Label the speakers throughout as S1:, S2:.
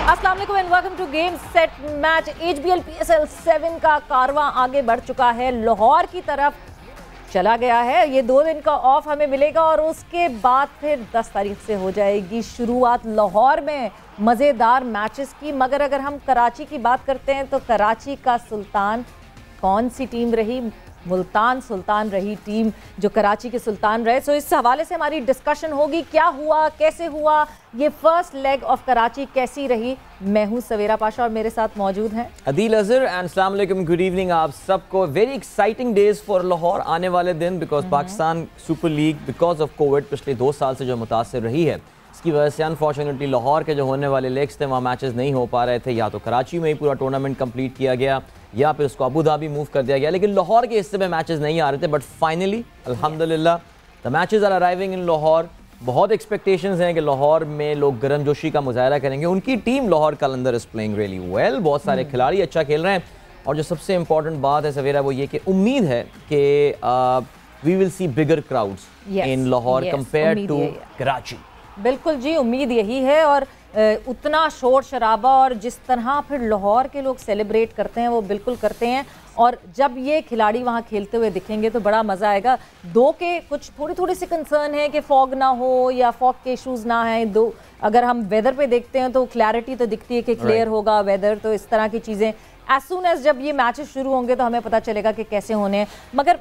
S1: अस्सलाम वालेकुम and welcome to game set match. HBL PSL 7 का कारवां आगे बढ़ चुका है, लाहौर की तरफ चला गया है। ये 2 दिन का ऑफ हमें मिलेगा और उसके बाद फिर 10 तारीख से हो जाएगी शुरुआत लाहौर में मज़ेदार मैचेस की। मगर अगर हम कराची की बात करते हैं तो कराची का सुल्तान कौन सी टीम रही? मुल्तान सुल्तान रही टीम जो कराची के सुल्तान रहे। सो इस हवाले से हमारी डिस्कशन होगी, क्या हुआ, कैसे हुआ, ये फर्स्ट लेग ऑफ कराची कैसी रही। मैं हूं सवेरा पाशा और मेरे साथ मौजूद हैं
S2: अदील अजहर एंड अस्सलाम वालेकुम, गुड इवनिंग आप सबको। Very exciting days for Lahore आने वाले दिन, because Pakistan super league because of Covid पिछले 2 साल से जो मुतासर रही है, इसकी वजह से अनफॉर्चुनेटली लाहौर के जो होने वाले लेग्स थे वहाँ मैचेस नहीं हो पा रहे थे। या तो कराची में ही पूरा टूर्नामेंट कंप्लीट किया गया या फिर उसको अबू धाबी मूव कर दिया गया, लेकिन लाहौर के हिस्से में मैचेस नहीं आ रहे थे। बट फाइनली अल्हम्दुलिल्लाह the matches are arriving in Lahore. बहुत एक्सपेक्टेशंस हैं कि लाहौर में लोग गर्मजोशी का मुजाहरा करेंगे। उनकी team Lahore Qalandar is playing really well, बहुत सारे खिलाड़ी अच्छा खेल रहे हैं। और जो सबसे इंपॉर्टेंट बात है सवेरा वो ये कि उम्मीद है कि we will see bigger crowds in Lahore compare to Karachi.
S1: बिल्कुल जी, उम्मीद यही है। और उतना शोर शराबा और जिस तरह फिर लाहौर के लोग सेलिब्रेट करते हैं वो बिल्कुल करते हैं। और जब ये खिलाड़ी वहाँ खेलते हुए दिखेंगे तो बड़ा मज़ा आएगा। 2 के कुछ थोड़ी सी कंसर्न है कि फॉग ना हो या फॉग के इशूज़ ना हैं। 2 अगर हम वेदर पे देखते हैं तो क्लैरिटी तो दिखती है कि क्लियर होगा वेदर, तो इस तरह की चीज़ें एज सून एज जब ये मैचेस शुरू होंगे तो हमें पता चलेगा कि कैसे होने हैं। मगर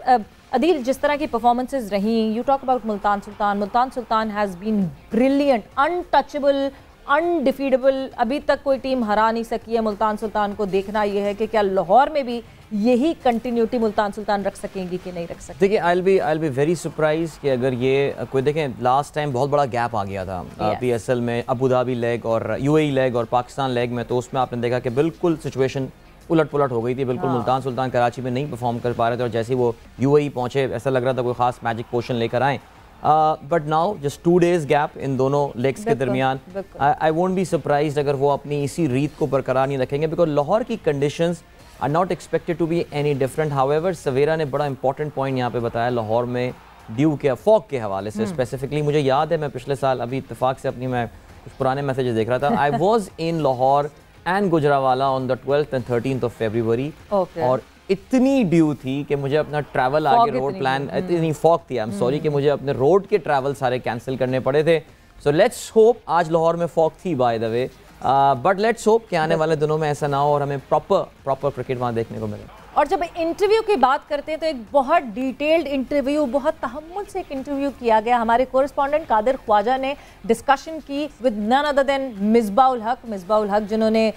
S1: अदील, जिस तरह की परफॉर्मेंसेज रही, you talk about Multan Sultan. Multan Sultan has been brilliant, untouchable, undefeatable. अभी तक कोई टीम हरा नहीं सकी है मुल्तान सुल्तान को। देखना यह है कि क्या लाहौर में भी यही कंटिन्यूटी मुल्तान सुल्तान रख सकेंगी कि नहीं रख सकेंगी।
S2: देखिए, आई बी वेरी सरप्राइज कि अगर ये कोई देखें, लास्ट टाइम बहुत बड़ा गैप आ गया था PSL में, अबू धाबी लेग और UAE लेग और पाकिस्तान लेग में, तो उसमें आपने देखा कि बिल्कुल सिचुएशन उलट पुलट हो गई थी। बिल्कुल मुल्तान सुल्तान कराची में नहीं परफॉर्म कर पा रहे थे और जैसे ही वो UAE पहुंचे ऐसा लग रहा था कोई खास मैजिक पोशन लेकर आए। But now just 2 days gap in दोनों लेग्स के दरमियान। आई वोंट बी सरप्राइज्ड अगर वो अपनी इसी रीत को बरकरार नहीं रखेंगे, बिकॉज लाहौर की conditions are not expected to be any different. However सवेरा ने बड़ा इंपॉर्टेंट पॉइंट यहाँ पे बताया लाहौर में ड्यू के फॉग के हवाले से स्पेसिफिकली। मुझे याद है मैं पिछले साल अभी इत्तेफाक से अपनी मैं कुछ पुराने मैसेजेस देख रहा था। I was in Lahore and Gujranwala on the 12th and 13th of February और इतनी ड्यू थी कि मुझे अपना ट्रैवल आगे रोड प्लान, इतनी फॉग थी, आई एम सॉरी, कि मुझे अपने रोड के ट्रैवल सारे कैंसिल करने पड़े थे। सो लेट्स होप, आज लाहौर में फॉग थी by the way, but let's hope कि आने वाले दिनों में ऐसा ना हो और हमें प्रॉपर क्रिकेट वहाँ देखने को मिले।
S1: और जब इंटरव्यू की बात करते हैं तो एक बहुत डिटेल्ड इंटरव्यू, बहुत तहम्मुल से एक इंटरव्यू किया गया। हमारे कोरेस्पॉन्डेंट कादिर ख्वाजा ने डिस्कशन की with none other than Misbahul Haq, जिन्होंने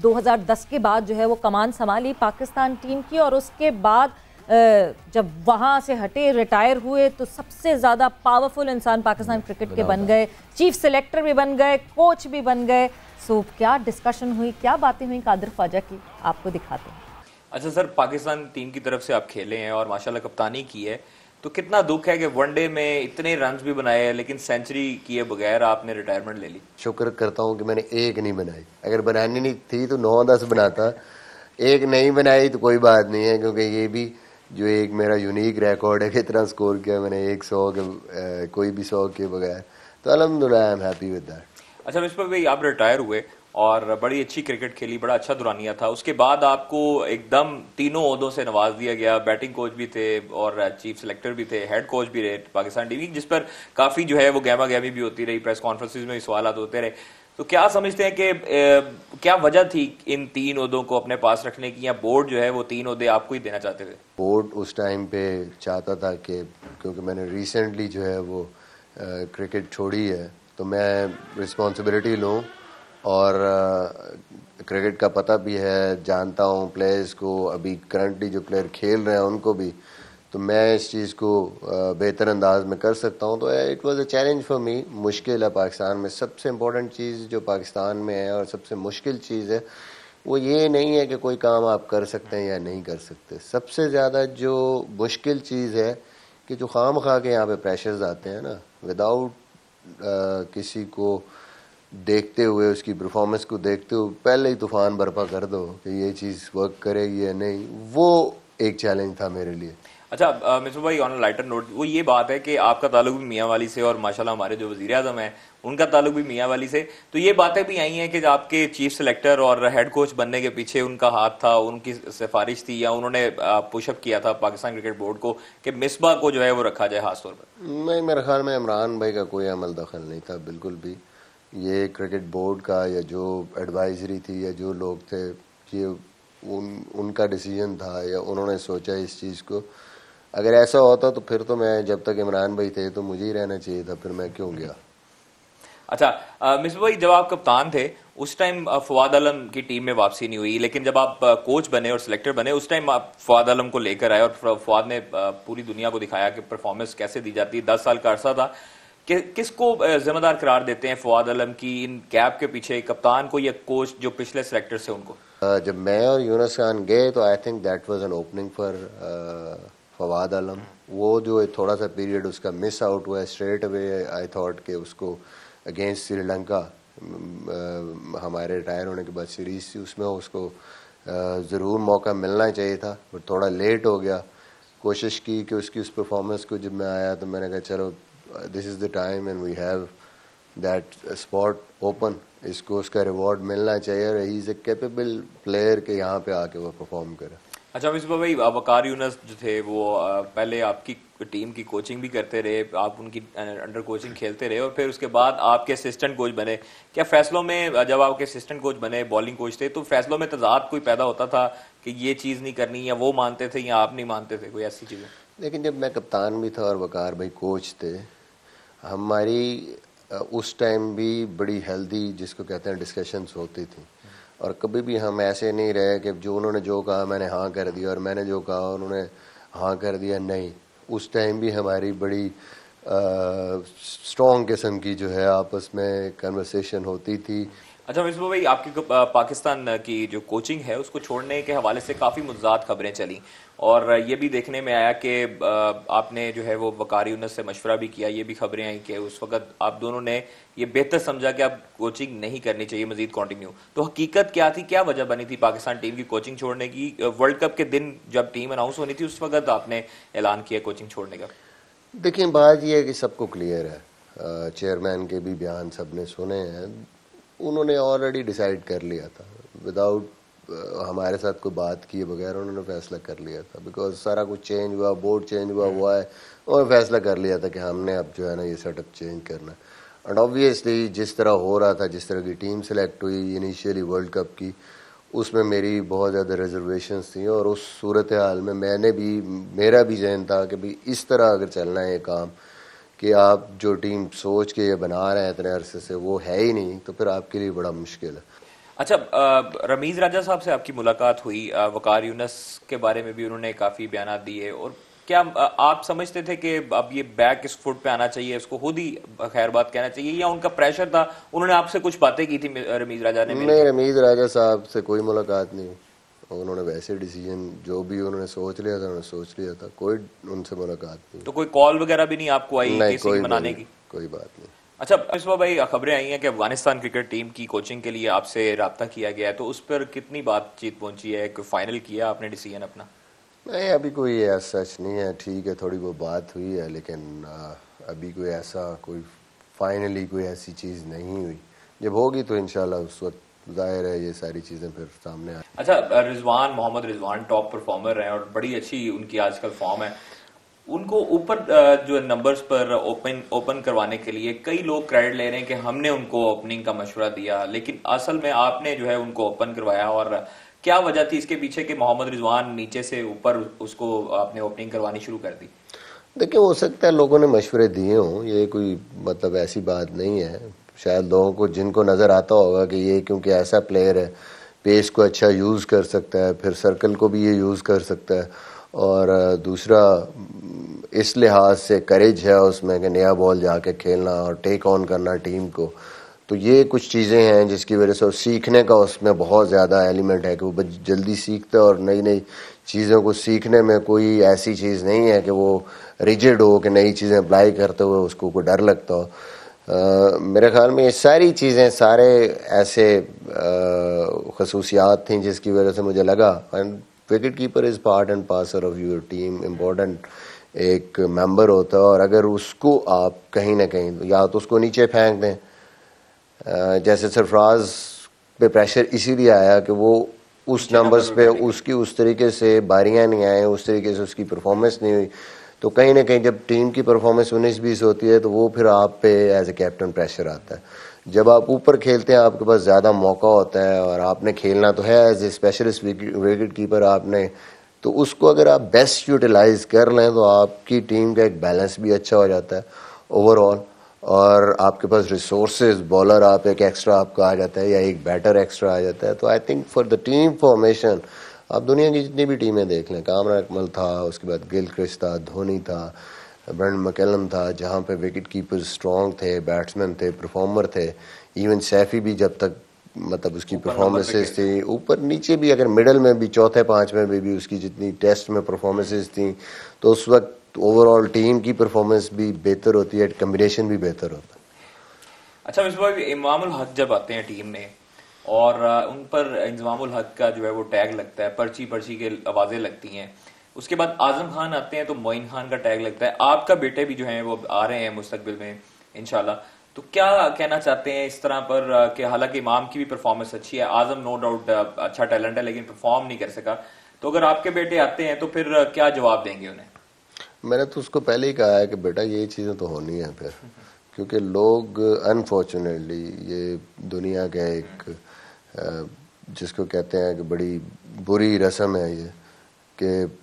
S1: 2010 के बाद जो है वो कमान संभाली पाकिस्तान टीम की। और उसके बाद जब वहाँ से हटे, रिटायर हुए, तो सबसे ज़्यादा पावरफुल इंसान पाकिस्तान क्रिकेट के बन गए, चीफ सेलेक्टर भी बन गए, कोच भी बन गए। सो क्या डिस्कशन हुई, क्या बातें हुई कादिर ख्वाजा की, आपको दिखाते हैं।
S3: अच्छा सर, पाकिस्तान टीम की तरफ से आप खेले हैं और माशाल्लाह कप्तानी की है, तो कितना दुख है कि वनडे में इतने रन्स भी बनाए हैं लेकिन सेंचुरी किए बगैर आपने रिटायरमेंट ले ली।
S4: शुक्र करता हूँ कि मैंने एक नहीं बनाई। अगर बनानी नहीं थी तो 9-10 बनाता। एक नहीं बनाई तो कोई बात नहीं है, क्योंकि ये भी जो एक मेरा यूनिक रिकॉर्ड है, कितना स्कोर किया मैंने 100 के, कोई भी 100 के बगैर, तो अल्हम्दुलिल्लाह I am happy with that.
S3: अच्छा मिसबाह भाई, आप रिटायर हुए और बड़ी अच्छी क्रिकेट खेली, बड़ा अच्छा दुरानिया था। उसके बाद आपको एकदम तीनों ओहदों से नवाज दिया गया। बैटिंग कोच भी थे और चीफ सेलेक्टर भी थे, हेड कोच भी रहे पाकिस्तान टीम की, जिस पर काफ़ी जो है वो गहमा गहमी भी होती रही, प्रेस कॉन्फ्रेंसिस में भी सवाल होते रहे। तो क्या समझते हैं कि क्या वजह थी इन 3 ओहदों को अपने पास रखने की, या बोर्ड जो है वो 3 ओहदे आपको ही देना चाहते थे?
S4: बोर्ड उस टाइम पे चाहता था कि क्योंकि मैंने रिसेंटली जो है वो क्रिकेट छोड़ी है तो मैं रिस्पॉन्सिबिलिटी लूँ, और क्रिकेट का पता भी है, जानता हूँ प्लेयर्स को, अभी करंटली जो प्लेयर खेल रहे हैं उनको भी, तो मैं इस चीज़ को बेहतर अंदाज में कर सकता हूँ। तो it was a challenge for me. मुश्किल है पाकिस्तान में। सबसे इम्पोर्टेंट चीज़ जो पाकिस्तान में है और सबसे मुश्किल चीज़ है वो ये नहीं है कि कोई काम आप कर सकते हैं या नहीं कर सकते। सबसे ज़्यादा जो मुश्किल चीज़ है कि जो खाम खा के यहाँ पे प्रेशर्स आते हैं ना, विदाउट किसी को देखते हुए, उसकी परफॉर्मेंस को देखते हुए पहले ही तूफान बर्पा कर दो कि ये चीज़ वर्क करेगी या नहीं, वो एक चैलेंज था मेरे लिए।
S3: अच्छा मिसबा भाई, ऑन लाइटर नोट, वो ये बात है कि आपका ताल्लुक भी मियाँ वाली से और माशाल्लाह हमारे जो वज़ीर आज़म हैं उनका ताल्लुक भी मियाँ वाली से, तो ये बातें भी आई हैं कि आपके चीफ सेलेक्टर और हेड कोच बनने के पीछे उनका हाथ था, उनकी सिफारिश थी या उन्होंने पुशअप किया था पाकिस्तान क्रिकेट बोर्ड को कि मिसबा को जो है वो रखा जाए खास तौर पर।
S4: नहीं, मेरे ख्याल में इमरान भाई का कोई अमल दखल नहीं था बिल्कुल भी। ये क्रिकेट बोर्ड का या जो एडवाइजरी थी या जो लोग थे, ये उनका डिसीजन था या उन्होंने सोचा इस चीज़ को। अगर ऐसा होता तो फिर तो मैं, जब तक इमरान भाई थे तो मुझे ही रहना चाहिए था, फिर मैं क्यों गया।
S3: अच्छा मिसबा भाई, जब आप कप्तान थे उस टाइम फवाद आलम की टीम में वापसी नहीं हुई, लेकिन जब आप कोच बने और सिलेक्टर बने उस टाइम आप फवाद आलम को लेकर आए और फवाद ने पूरी दुनिया को दिखाया कि परफॉर्मेंस कैसे दी जाती है। 10 साल का अरसा था कि किसको जिम्मेदार करार देते हैं फवाद आलम की इन गैप के पीछे, कप्तान को या कोच जो पिछले सिलेक्टर से उनको?
S4: जब मैं और यूनुस खान गए तो I think that was an opening for Fawad Alam. वो जो थोड़ा सा पीरियड उसका मिस आउट हुआ, स्ट्रेट अवे आई थॉट कि उसको अगेंस्ट श्रीलंका हमारे रिटायर होने के बाद सीरीज थी, उसमें उसको ज़रूर मौका मिलना चाहिए था, बट थोड़ा लेट हो गया। कोशिश की कि उसकी उस परफॉर्मेंस को, जब मैं आया तो मैंने कहा चलो this is the time and we have that spot open, इसको उसका रिवॉर्ड मिलना चाहिए और he is a capable player के यहाँ पे आके वो परफॉर्म करे।
S3: अच्छा मिसबा भाई, वकार यूनुस जो थे वो पहले आपकी टीम की कोचिंग भी करते रहे, आप उनकी अंडर कोचिंग खेलते रहे और फिर उसके बाद आपके असिस्टेंट कोच बने। क्या फैसलों में, जब आपके असिस्टेंट कोच बने, बॉलिंग कोच थे, तो फैसलों में तजाद कोई पैदा होता था कि ये चीज़ नहीं करनी, या वो मानते थे या आप नहीं मानते थे, कोई ऐसी चीज़ें?
S4: लेकिन जब मैं कप्तान भी था और वकार भाई कोच थे, हमारी उस टाइम भी बड़ी हेल्दी, जिसको कहते हैं, डिस्कशंस होती थी और कभी भी हम ऐसे नहीं रहे कि जो उन्होंने जो कहा मैंने हाँ कर दिया और मैंने जो कहा उन्होंने हाँ कर दिया। नहीं, उस टाइम भी हमारी बड़ी स्ट्रॉन्ग किस्म की जो है आपस में कन्वर्सेशन होती थी।
S3: अच्छा मिसबा भाई, आपकी पाकिस्तान की जो कोचिंग है उसको छोड़ने के हवाले से काफ़ी मुज़ाद खबरें चली और ये भी देखने में आया कि आपने जो है वो वकार यूनुस से मशवरा भी किया। ये भी खबरें आई कि उस वक्त आप दोनों ने ये बेहतर समझा कि आप कोचिंग नहीं करनी चाहिए मजीद कंटिन्यू। तो हकीकत क्या थी, क्या वजह बनी थी पाकिस्तान टीम की कोचिंग छोड़ने की? वर्ल्ड कप के दिन जब टीम अनाउंस होनी थी उस वक्त आपने ऐलान किया कोचिंग छोड़ने का।
S4: देखिए, बात यह है कि सबको क्लियर है, चेयरमैन के भी बयान सबने सुने हैं, उन्होंने ऑलरेडी डिसाइड कर लिया था, विदाउट हमारे साथ कोई बात किए बगैर उन्होंने फैसला कर लिया था। बिकॉज सारा कुछ चेंज हुआ, बोर्ड चेंज हुआ है, और फैसला कर लिया था कि हमने अब जो है ना ये सेटअप चेंज करना है। एंड ऑब्वियसली जिस तरह हो रहा था, जिस तरह की टीम सेलेक्ट हुई इनिशियली वर्ल्ड कप की, उसमें मेरी बहुत ज़्यादा रिजर्वेशंस थी और उस सूरत हाल में मेरा भी जहन था कि भाई इस तरह अगर चलना है ये काम कि आप जो टीम सोच के ये बना रहे हैं इतने अरसे से वो है ही नहीं, तो फिर आपके लिए बड़ा मुश्किल है।
S3: अच्छा, रमीज़ राजा साहब से आपकी मुलाकात हुई, वकार यूनुस के बारे में भी उन्होंने काफ़ी बयान दिए, और क्या आप समझते थे कि अब ये बैक इस फुट पे आना चाहिए, इसको खुद ही खैर बात कहना चाहिए, या उनका प्रेशर था? उन्होंने आपसे कुछ बातें की थी रमीज़ राजा ने?
S4: नहीं, रमीज़ राजा साहब से कोई मुलाकात नहीं, उन्होंने वैसे डिसीजन जो भी उन्होंने सोच लिया था उन्होंने सोच लिया था, कोई उनसे मुलाकात नहीं।
S3: तो कोई कॉल वगैरह भी नहीं आपको आई किसी की मनाने की?
S4: कोई बात नहीं।
S3: अच्छा मिसबा भाई, खबरें आई हैं कि अफगानिस्तान क्रिकेट टीम की कोचिंग के लिए आपसे रब्ता किया गया है, तो उस पर कितनी बातचीत पहुंची है? कोई फाइनल किया आपने डिसीजन अपना?
S4: नहीं, अभी कोई ऐसा सच नहीं है, ठीक है थोड़ी बहुत बात हुई है, लेकिन अभी कोई ऐसा कोई फाइनली कोई ऐसी चीज़ नहीं हुई। जब होगी तो इंशाल्लाह उस वक्त जाहिर है ये सारी चीज़ें फिर सामने आए।
S3: अच्छा, मोहम्मद रिजवान टॉप परफॉर्मर हैं और बड़ी अच्छी उनकी आजकल फॉर्म है, उनको ऊपर जो नंबर्स पर ओपन करवाने के लिए कई लोग क्रेडिट ले रहे हैं कि हमने उनको ओपनिंग का मशवरा दिया, लेकिन असल में आपने जो है उनको ओपन करवाया। और क्या वजह थी इसके पीछे कि मोहम्मद रिजवान नीचे से ऊपर उसको आपने ओपनिंग करवानी शुरू कर दी?
S4: देखिए, हो सकता है लोगों ने मशवरे दिए हों, ये कोई मतलब ऐसी बात नहीं है। शायद लोगों को जिनको नज़र आता होगा कि ये क्योंकि ऐसा प्लेयर है, पेस को अच्छा यूज़ कर सकता है, फिर सर्कल को भी ये यूज़ कर सकता है, और दूसरा इस लिहाज से करेज है उसमें कि नया बॉल जाके खेलना और टेक ऑन करना टीम को, तो ये कुछ चीज़ें हैं जिसकी वजह से, और सीखने का उसमें बहुत ज़्यादा एलिमेंट है कि वो जल्दी सीखता है और नई नई चीज़ों को सीखने में कोई ऐसी चीज़ नहीं है कि वो रिजिड हो कि नई चीज़ें अप्लाई करते हुए उसको कोई डर लगता हो। मेरे ख्याल में ये सारी चीज़ें, सारे ऐसे खसूसियात थी जिसकी वजह से मुझे लगा, and wicket keeper is part and parcel of your team, important एक मेंबर होता है, और अगर उसको आप कहीं ना कहीं या तो उसको नीचे फेंक दें, जैसे सरफराज पे प्रेशर इसीलिए आया कि वो उस नंबर्स पे उसकी उस तरीके से बारियां नहीं आए, उस तरीके से उसकी परफॉर्मेंस नहीं हुई, तो कहीं ना कहीं जब टीम की परफॉर्मेंस 19-20 होती है तो वो फिर आप पे एज ए कैप्टन प्रेशर आता है। जब आप ऊपर खेलते हैं आपके पास ज़्यादा मौका होता है और आपने खेलना तो है as a specialist wicket keeper आपने, तो उसको अगर आप बेस्ट यूटिलाइज कर लें तो आपकी टीम का एक बैलेंस भी अच्छा हो जाता है ओवरऑल, और आपके पास रिसोर्सेज बॉलर आप एक एक्स्ट्रा आपको आ जाता है या एक बैटर एक्स्ट्रा आ जाता है। तो I think for the team formation आप दुनिया की जितनी भी टीमें देख लें, कामरान अकमल था, उसके बाद गिलक्रिस्ट था, धोनी था, ब्रेंडन मैकलम था, जहाँ पे विकेट कीपर स्ट्रॉन्ग थे, बैट्समैन थे, परफॉर्मर थे, इवन सैफी भी जब तक मतलब उसकी परफॉर्मेंसेज थी, ऊपर नीचे भी अगर मिडल में भी चौथे पाँच में भी उसकी जितनी टेस्ट में परफॉर्मेंसेज थी, तो उस वक्त ओवरऑल टीम की परफॉर्मेंस भी बेहतर होती है, कम्बिनेशन भी बेहतर होता है।
S3: अच्छा मिसबाह भाई, इमामुल हक जब आते हैं टीम में और उन पर इमामुल हक का जो है वो टैग लगता है, पर्ची पर्ची के आवाजें लगती हैं, उसके बाद आजम खान आते हैं तो मोइन खान का टैग लगता है, आपका बेटे भी जो है वो आ रहे हैं मुस्तकबिल में इंशाल्लाह, तो क्या कहना चाहते हैं इस तरह पर कि हालांकि इमाम की भी परफॉर्मेंस अच्छी है, आजम नो डाउट अच्छा टैलेंट है लेकिन परफॉर्म नहीं कर सका, तो अगर आपके बेटे आते हैं तो फिर क्या जवाब देंगे उन्हें? मैंने
S4: तो उसको पहले ही कहा है कि बेटा ये चीज़ें तो होनी है फिर, क्योंकि लोग अनफॉर्चुनेटली ये दुनिया का एक जिसको कहते हैं कि बड़ी बुरी रस्म है ये, कि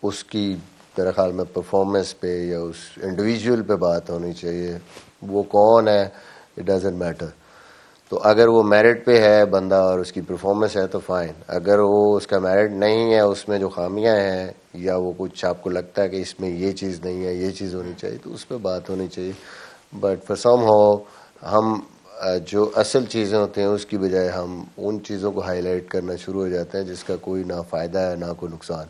S4: उसकी मेरे ख्याल में परफॉर्मेंस पे या उस इंडिविजुअल पे बात होनी चाहिए, वो कौन है इट डजेंट मैटर। तो अगर वो मेरिट पे है बंदा और उसकी परफॉर्मेंस है तो फाइन, अगर वो उसका मेरिट नहीं है, उसमें जो खामियां हैं या वो कुछ आपको लगता है कि इसमें ये चीज़ नहीं है, ये चीज़ होनी चाहिए, तो उस पर बात होनी चाहिए। बट फॉर सम हाउ हम जो असल चीज़ें होती हैं उसकी बजाय हम उन चीज़ों को हाईलाइट करना शुरू हो जाते हैं जिसका कोई ना फ़ायदा है ना कोई नुकसान।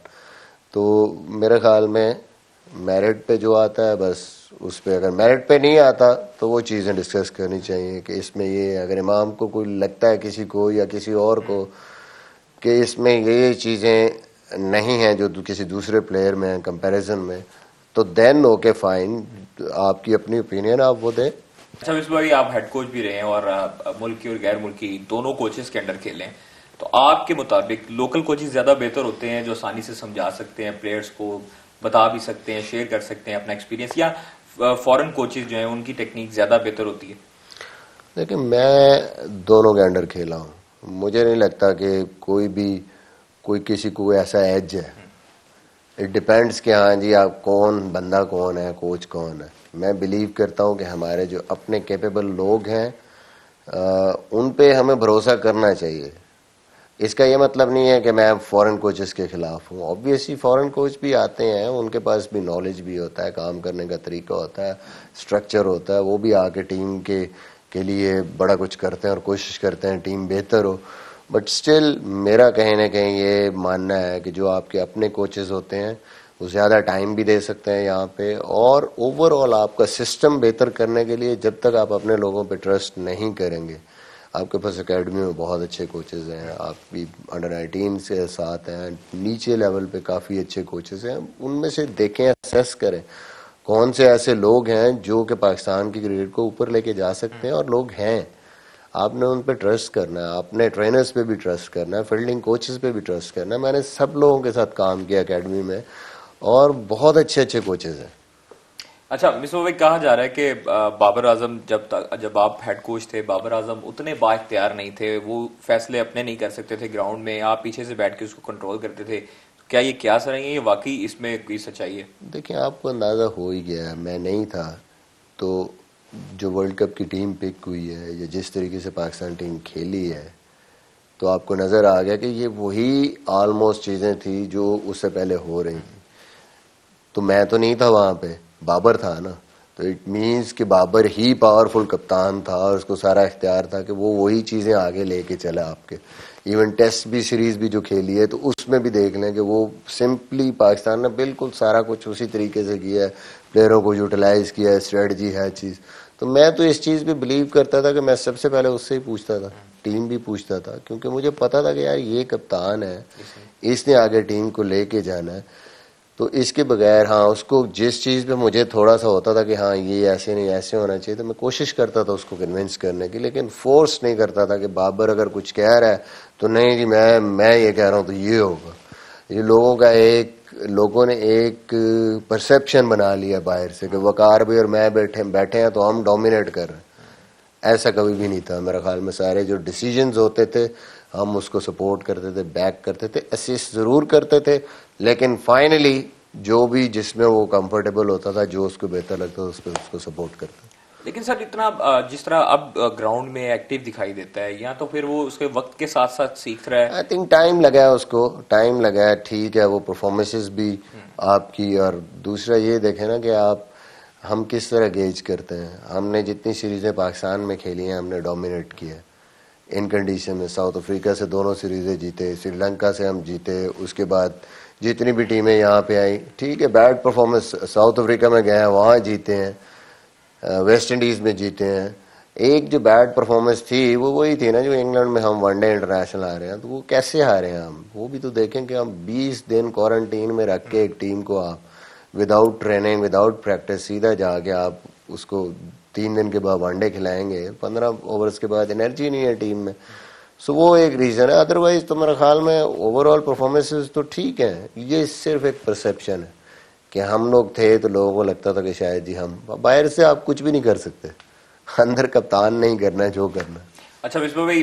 S4: तो मेरे ख्याल में मेरिट पे जो आता है बस उस पर, अगर मेरिट पे नहीं आता तो वो चीज़ें डिस्कस करनी चाहिए कि इसमें ये, अगर इमाम को कोई लगता है किसी को या किसी और को कि इसमें ये चीज़ें नहीं हैं जो किसी दूसरे प्लेयर में कंपैरिजन में, तो देन ओके फाइन, आपकी अपनी ओपिनियन आप वो दें।
S3: अच्छा मिसबाह भाई, आप हेड कोच भी रहे हैं और मुल्की और गैर मुल्की दोनों कोचेस के अंडर खेले हैं, तो आपके मुताबिक लोकल कोचेस ज्यादा बेहतर होते हैं जो आसानी से समझा सकते हैं प्लेयर्स को, बता भी सकते हैं, शेयर कर सकते हैं अपना एक्सपीरियंस, या फॉरेन कोचेस जो हैं उनकी टेक्निक ज्यादा बेहतर होती है?
S4: देखिए मैं दोनों के अंडर खेला हूँ, मुझे नहीं लगता कि कोई किसी को ऐसा एज है। इट डिपेंड्स कि हाँ जी आप कौन बंदा कौन है, कोच कौन है। मैं बिलीव करता हूँ कि हमारे जो अपने कैपेबल लोग हैं उन पे हमें भरोसा करना चाहिए। इसका ये मतलब नहीं है कि मैं फॉरेन कोचेस के खिलाफ हूँ, ऑब्वियसली फॉरेन कोच भी आते हैं, उनके पास भी नॉलेज भी होता है, काम करने का तरीका होता है, स्ट्रक्चर होता है, वो भी आके टीम के लिए बड़ा कुछ करते हैं और कोशिश करते हैं टीम बेहतर हो। बट स्टिल मेरा कहीं ना कहीं ये मानना है कि जो आपके अपने कोचेस होते हैं वो ज़्यादा टाइम भी दे सकते हैं यहाँ पे, और ओवरऑल आपका सिस्टम बेहतर करने के लिए जब तक आप अपने लोगों पे ट्रस्ट नहीं करेंगे, आपके पास एकेडमी में बहुत अच्छे कोचेस हैं, आप भी अंडर 19 से साथ हैं, नीचे लेवल पे काफ़ी अच्छे कोचेस हैं, उनमें से देखें, असेस करें कौन से ऐसे लोग हैं जो कि पाकिस्तान की क्रिकेट को ऊपर लेके जा सकते हैं, और लोग हैं, आपने उन पे ट्रस्ट करना है, आपने ट्रेनर्स पे भी ट्रस्ट करना है, फील्डिंग कोचेस पे भी ट्रस्ट करना है। मैंने सब लोगों के साथ काम किया एकेडमी में और बहुत अच्छे अच्छे कोचेस हैं।
S3: अच्छा मिसबाह भाई, कहा जा रहा है कि बाबर आजम जब आप हेड कोच थे, बाबर आजम उतने बाइख्तियार नहीं थे, वो फैसले अपने नहीं कर सकते थे ग्राउंड में, आप पीछे से बैठ के उसको कंट्रोल करते थे, क्या ये क्या सर है, ये वाकई इसमें कोई सच्चाई है?
S4: देखिए आपको अंदाज़ा हो ही गया है, मैं नहीं था तो जो वर्ल्ड कप की टीम पिक हुई है या जिस तरीके से पाकिस्तान टीम खेली है, तो आपको नज़र आ गया कि ये वही ऑलमोस्ट चीज़ें थी जो उससे पहले हो रही थी। तो मैं तो नहीं था वहाँ पे, बाबर था ना, तो इट मीन्स कि बाबर ही पावरफुल कप्तान था और उसको सारा इख्तियार था कि वो वही चीज़ें आगे लेके चला आपके। इवन टेस्ट भी सीरीज़ भी जो खेली है तो उसमें भी देख लें कि वो सिंपली पाकिस्तान ने बिल्कुल सारा कुछ उसी तरीके से किया है, प्लेयरों को यूटिलाइज़ किया है, स्ट्रेटजी है चीज़। तो मैं तो इस चीज़ पे बिलीव करता था कि मैं सबसे पहले उससे ही पूछता था टीम भी पूछता था, क्योंकि मुझे पता था कि यार ये कप्तान है, इसने आगे टीम को लेके जाना है। तो इसके बगैर हाँ, उसको जिस चीज़ पे मुझे थोड़ा सा होता था कि हाँ ये ऐसे नहीं ऐसे होना चाहिए, तो मैं कोशिश करता था उसको कन्विंस करने की, लेकिन फोर्स नहीं करता था कि बाबर अगर कुछ कह रहा है तो नहीं जी मैं ये कह रहा हूँ तो ये होगा। ये लोगों ने एक परसेप्शन बना लिया बाहर से कि वकार भी और मैं बैठे हैं तो हम डोमिनेट कर रहे हैं। ऐसा कभी भी नहीं था मेरा ख्याल में। सारे जो डिसीजंस होते थे हम उसको सपोर्ट करते थे, बैक करते थे, असिस्ट जरूर करते थे, लेकिन फाइनली जो भी जिसमें वो कंफर्टेबल होता था, जो उसको बेहतर लगता था, उस पर उसको सपोर्ट करते।
S3: लेकिन सर इतना जिस तरह अब ग्राउंड में एक्टिव दिखाई देता है, या तो फिर वो उसके वक्त के साथ साथ सीख रहा है?
S4: आई थिंक टाइम लगा है उसको, टाइम लगा है, ठीक है। वो परफॉर्मेंसेस भी आपकी, और दूसरा ये देखें ना कि हम किस तरह गेज करते हैं। हमने जितनी सीरीजें पाकिस्तान में खेली हैं हमने डोमिनेट किया इन कंडीशन में। साउथ अफ्रीका से दोनों सीरीजें जीते, श्रीलंका से हम जीते, उसके बाद जितनी भी टीमें यहाँ पे आई, ठीक है बैड परफॉर्मेंस, साउथ अफ्रीका में गए हैं वहाँ जीते हैं, वेस्ट इंडीज़ में जीते हैं। एक जो बैड परफॉर्मेंस थी वो वही थी ना जो इंग्लैंड में हम वनडे इंटरनेशनल हारे हैं। तो वो कैसे हारे हैं हम, वो भी तो देखें कि हम 20 दिन क्वारंटीन में रख के एक टीम को आप विदाउट ट्रेनिंग विदाउट प्रैक्टिस सीधा जाके आप उसको 3 दिन के बाद वनडे खिलाएंगे, 15 ओवर्स के बाद एनर्जी नहीं है टीम में। सो वो एक रीज़न है। अदरवाइज तो मेरे ख्याल में ओवरऑल परफॉर्मेंसेस तो ठीक है। ये सिर्फ एक परसेप्शन है कि हम लोग थे तो लोगों को लगता था कि शायद जी हम, बाहर से आप कुछ भी नहीं कर सकते, अंदर कप्तान नहीं करना है जो करना।
S3: अच्छा मिसबा भाई,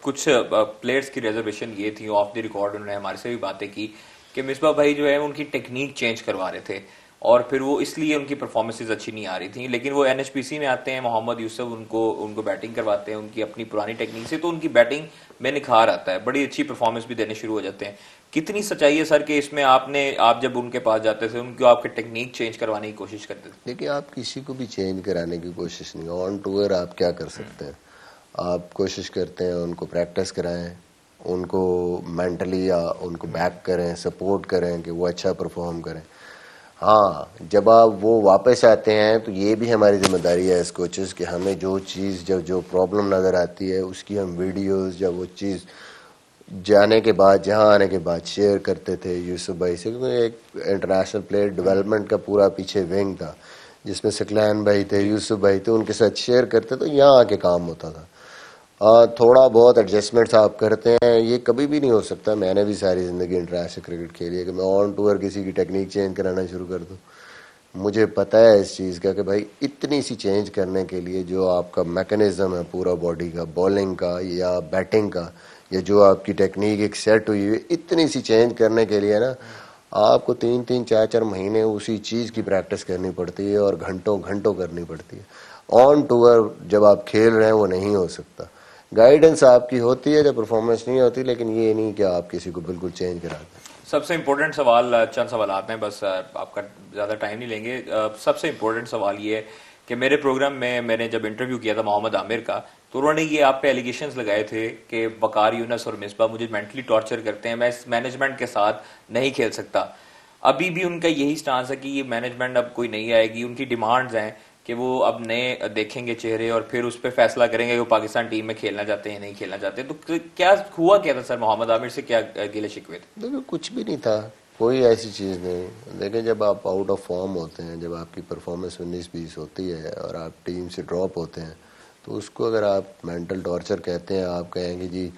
S3: कुछ प्लेयर्स की रिजर्वेशन ये थी, ऑफ द रिकॉर्ड उन्होंने हमारे से भी बातें की कि मिसबा भाई जो है उनकी टेक्निक चेंज करवा रहे थे और फिर वो इसलिए उनकी परफॉर्मेंसेस अच्छी नहीं आ रही थी। लेकिन वो एनएचपीसी में आते हैं, मोहम्मद यूसुफ उनको बैटिंग करवाते हैं उनकी अपनी पुरानी टेक्निक से, तो उनकी बैटिंग में निखार आता है, बड़ी अच्छी परफॉर्मेंस भी देने शुरू हो जाते हैं। कितनी सच्चाई है सर कि इसमें आप जब उनके पास जाते थे उनको आपके टेक्निक चेंज करवाने की कोशिश करते थे?
S4: देखिए, आप किसी को भी चेंज कराने की कोशिश नहीं, ऑन टूर आप क्या कर सकते हैं, आप कोशिश करते हैं उनको प्रैक्टिस कराएं, उनको मेंटली या उनको बैक करें, सपोर्ट करें कि वो अच्छा परफॉर्म करें। हाँ, जब आप वो वापस आते हैं तो ये भी हमारी जिम्मेदारी है एज कोचेस कि हमें जो चीज़ जब जो प्रॉब्लम नज़र आती है उसकी हम वीडियोस जब वो चीज़ जाने के बाद, जहाँ आने के बाद शेयर करते थे यूसुफ भाई से, क्योंकि एक इंटरनेशनल प्लेयर डेवलपमेंट का पूरा पीछे विंग था जिसमें सकलैन भाई थे, यूसुफ भाई थे, उनके साथ शेयर करते तो यहाँ आके काम होता था। थोड़ा बहुत एडजस्टमेंट्स आप करते हैं, ये कभी भी नहीं हो सकता। मैंने भी सारी ज़िंदगी इंटरनेशनल क्रिकेट खेली है कि मैं ऑन टूर किसी की टेक्निक चेंज कराना शुरू कर दूँ। मुझे पता है इस चीज़ का कि भाई इतनी सी चेंज करने के लिए जो आपका मैकेनिज़्म है पूरा बॉडी का, बॉलिंग का या बैटिंग का, या जो आपकी टेक्निक एक सेट हुई है, इतनी सी चेंज करने के लिए ना आपको 3-3, 4-4 महीने उसी चीज़ की प्रैक्टिस करनी पड़ती है और घंटों घंटों करनी पड़ती है। ऑन टूर जब आप खेल रहे हैं वो नहीं हो सकता। गाइडेंस आपकी होती है जब परफॉर्मेंस नहीं होती, लेकिन ये नहीं कि आप किसी को बिल्कुल चेंज करा दें।
S3: सबसे इम्पोर्टेंट सवाल, चंद सवाल आते हैं, बस आपका ज़्यादा टाइम नहीं लेंगे। सबसे इम्पोर्टेंट सवाल ये है कि मेरे प्रोग्राम में मैंने जब इंटरव्यू किया था मोहम्मद आमिर का, तो उन्होंने ये आप पे एलिगेशंस लगाए थे कि वकार यूनस और मिसबा मुझे मेंटली टॉर्चर करते हैं, मैं इस मैनेजमेंट के साथ नहीं खेल सकता। अभी भी उनका यही स्टांस है कि ये मैनेजमेंट अब कोई नहीं आएगी, उनकी डिमांड्स हैं कि वो अब नए देखेंगे चेहरे और फिर उस पर फैसला करेंगे कि वो पाकिस्तान टीम में खेलना चाहते हैं नहीं खेलना चाहते। तो क्या हुआ क्या था सर, मोहम्मद आमिर से क्या गिले शिकवे थे?
S4: देखिए, कुछ भी नहीं था, कोई ऐसी चीज़ नहीं। देखिए, जब आप आउट ऑफ फॉर्म होते हैं, जब आपकी परफॉर्मेंस 19-20 होती है और आप टीम से ड्रॉप होते हैं, तो उसको अगर आप मेंटल टॉर्चर कहते हैं, आप कहेंगे जी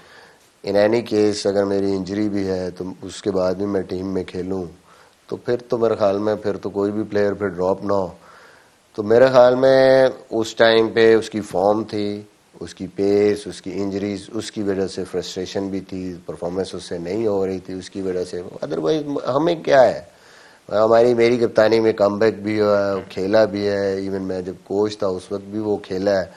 S4: इन एनी केस अगर मेरी इंजरी भी है तो उसके बाद भी मैं टीम में खेलूं, तो फिर तो मेरे ख्याल में फिर तो कोई भी प्लेयर फिर ड्रॉप ना हो। तो मेरे ख्याल में उस टाइम पे उसकी फॉर्म थी, उसकी पेस, उसकी इंजरीज, उसकी वजह से फ्रस्ट्रेशन भी थी, परफॉर्मेंस उससे नहीं हो रही थी उसकी वजह से। अदरवाइज हमें क्या है, मेरी कप्तानी में कमबैक भी हुआ है, खेला भी है, इवन मैं जब कोच था उस वक्त भी वो खेला है।